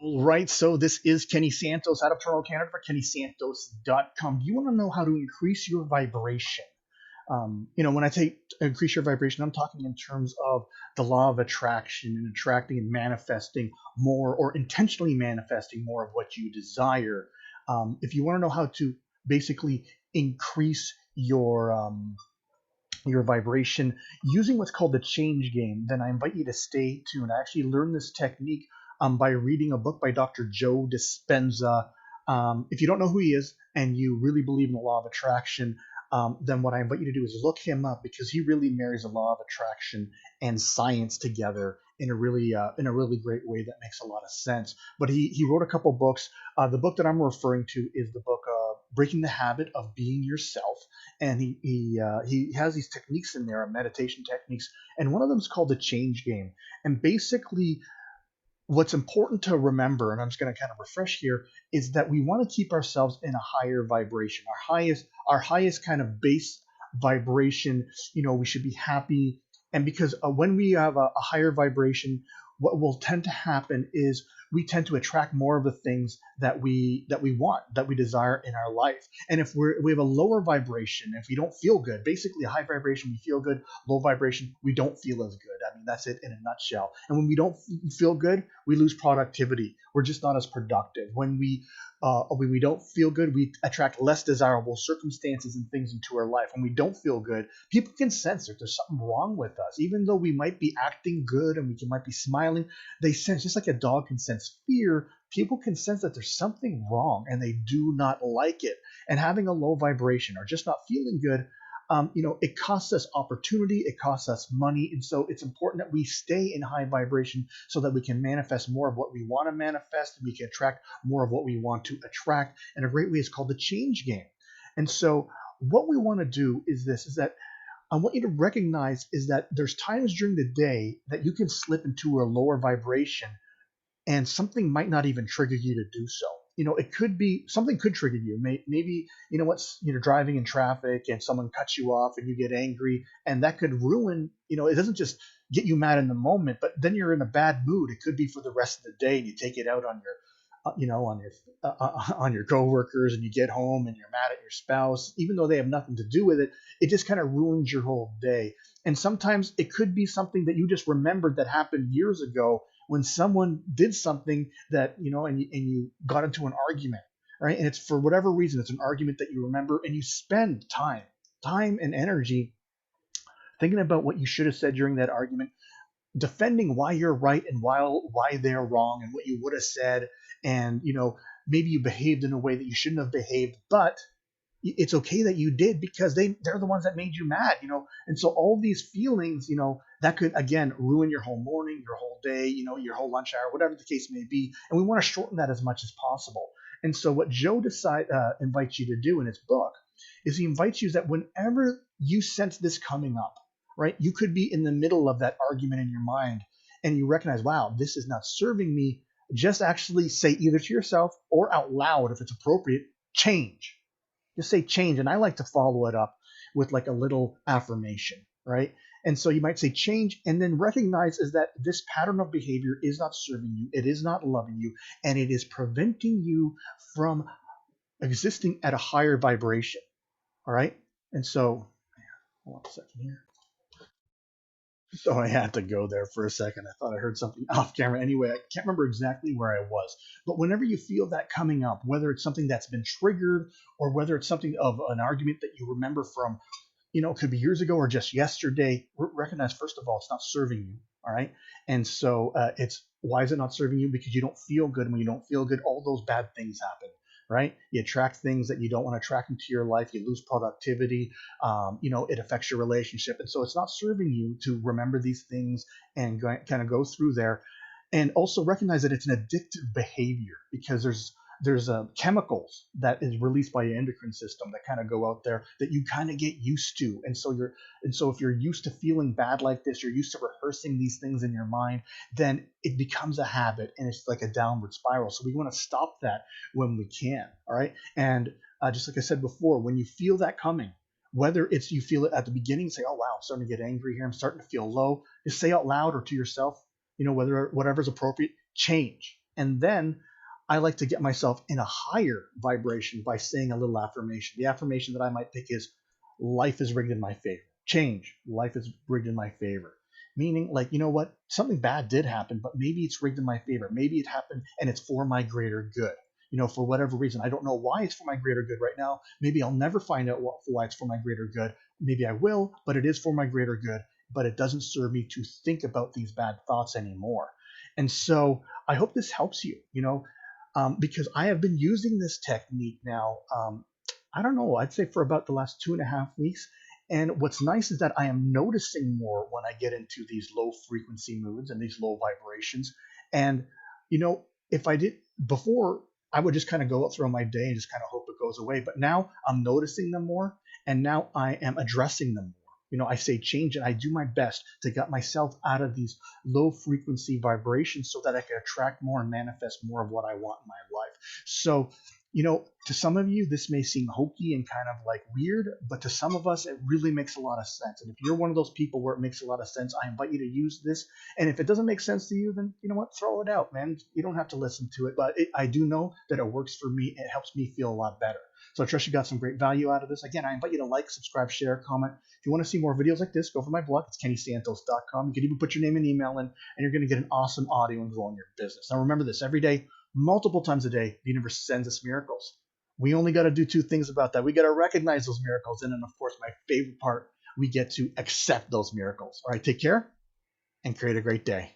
Right. So this is Kenny Santos out of Toronto, Canada for KennySantos.com. Do you want to know how to increase your vibration? When I say increase your vibration, I'm talking in terms of the law of attraction and attracting and manifesting more or intentionally manifesting more of what you desire. If you want to know how to basically increase your vibration using what's called the change game, then I invite you to stay tuned. I actually learned this technique by reading a book by Dr. Joe Dispenza. If you don't know who he is and you really believe in the law of attraction, then what I invite you to do is look him up because he really marries the law of attraction and science together in a really great way that makes a lot of sense. But he wrote a couple books. The book that I'm referring to is the book Breaking the Habit of Being Yourself, and he has these techniques in there, meditation techniques, and one of them is called the change game. And basically, what's important to remember, and I'm just going to kind of refresh here, is that we want to keep ourselves in a higher vibration, our highest kind of base vibration. We should be happy, and because when we have a higher vibration, what will tend to happen is we tend to attract more of the things that we want, that we desire in our life. And if we have a lower vibration, if we don't feel good, basically a high vibration we feel good, low vibration we don't feel as good. I mean, that's it in a nutshell. And when we don't feel good, we lose productivity. We're just not as productive. When we don't feel good, we attract less desirable circumstances and things into our life. When we don't feel good, people can sense that there's something wrong with us. Even though we might be acting good and might be smiling, they sense, just like a dog can sense fear, people can sense that there's something wrong and they do not like it. And having a low vibration or just not feeling good, it costs us opportunity, it costs us money. And so it's important that we stay in high vibration so that we can manifest more of what we want to manifest and we can attract more of what we want to attract. And a great way is called the change game. And so what we want to do is this, is that I want you to recognize is that there's times during the day that you can slip into a lower vibration and something might not even trigger you to do so. It could be something could trigger you. Maybe what's driving in traffic and someone cuts you off and you get angry, and that could ruin. It doesn't just get you mad in the moment, but then you're in a bad mood. It could be for the rest of the day, and you take it out on your on your coworkers, and you get home and you're mad at your spouse, even though they have nothing to do with it. It just kind of ruins your whole day. And sometimes it could be something that you just remembered that happened years ago when someone did something that and you got into an argument, right? And it's for whatever reason, it's an argument that you remember, and you spend time and energy thinking about what you should have said during that argument, defending why you're right and why they're wrong and what you would have said. And maybe you behaved in a way that you shouldn't have behaved, but it's okay that you did because they're the ones that made you mad. And so all these feelings, that could again ruin your whole morning, your whole day, your whole lunch hour, whatever the case may be. And we want to shorten that as much as possible. And so what Joe invites you to do in his book is he invites you that whenever you sense this coming up, right, you could be in the middle of that argument in your mind and you recognize, wow, this is not serving me. Just actually say either to yourself or out loud, if it's appropriate, change. Just say change. And I like to follow it up with like a little affirmation, right? And so you might say change and then recognize is that this pattern of behavior is not serving you. It is not loving you. And it is preventing you from existing at a higher vibration. All right. And so, hold on a second here. So I had to go there for a second. I thought I heard something off camera. Anyway, I can't remember exactly where I was. But whenever you feel that coming up, whether it's something that's been triggered or whether it's something of an argument that you remember from, it could be years ago or just yesterday, recognize, first of all, it's not serving you. All right. And so why is it not serving you? Because you don't feel good. And when you don't feel good, all those bad things happen. Right? You attract things that you don't want to attract into your life. You lose productivity. It affects your relationship. And so it's not serving you to remember these things and kind of go through there. And also recognize that it's an addictive behavior because there's chemicals that is released by your endocrine system that kind of go out there that you kind of get used to. And so if you're used to feeling bad like this, you're used to rehearsing these things in your mind, then it becomes a habit and it's like a downward spiral. So we want to stop that when we can. All right. And just like I said before, when you feel that coming, whether it's you feel it at the beginning, say, oh, wow, I'm starting to get angry here. I'm starting to feel low. Just say out loud or to yourself, whatever's appropriate, change. And then I like to get myself in a higher vibration by saying a little affirmation. The affirmation that I might pick is life is rigged in my favor. Change, life is rigged in my favor. Meaning, like, you know what? Something bad did happen, but maybe it's rigged in my favor. Maybe it happened and it's for my greater good. For whatever reason. I don't know why it's for my greater good right now. Maybe I'll never find out why it's for my greater good. Maybe I will, but it is for my greater good. But it doesn't serve me to think about these bad thoughts anymore. And so I hope this helps you, because I have been using this technique now. I don't know, I'd say for about the last 2.5 weeks. And what's nice is that I am noticing more when I get into these low frequency moods and these low vibrations. And, if I did before, I would just kind of go out throughout my day and just kind of hope it goes away. But now I'm noticing them more, and now I am addressing them more. I say change, and I do my best to get myself out of these low frequency vibrations so that I can attract more and manifest more of what I want in my life. So, to some of you, this may seem hokey and kind of like weird, but to some of us, it really makes a lot of sense. And if you're one of those people where it makes a lot of sense, I invite you to use this. And if it doesn't make sense to you, then you know what? Throw it out, man. You don't have to listen to it. But I do know that it works for me. It helps me feel a lot better. So I trust you got some great value out of this. Again, I invite you to like, subscribe, share, comment. If you want to see more videos like this, go for my blog. It's kennysantos.com. You can even put your name and email in, and you're going to get an awesome audio and grow in your business. Now remember this, every day, multiple times a day, the universe sends us miracles. We only got to do two things about that. We got to recognize those miracles. And then, of course, my favorite part, we get to accept those miracles. All right, take care and create a great day.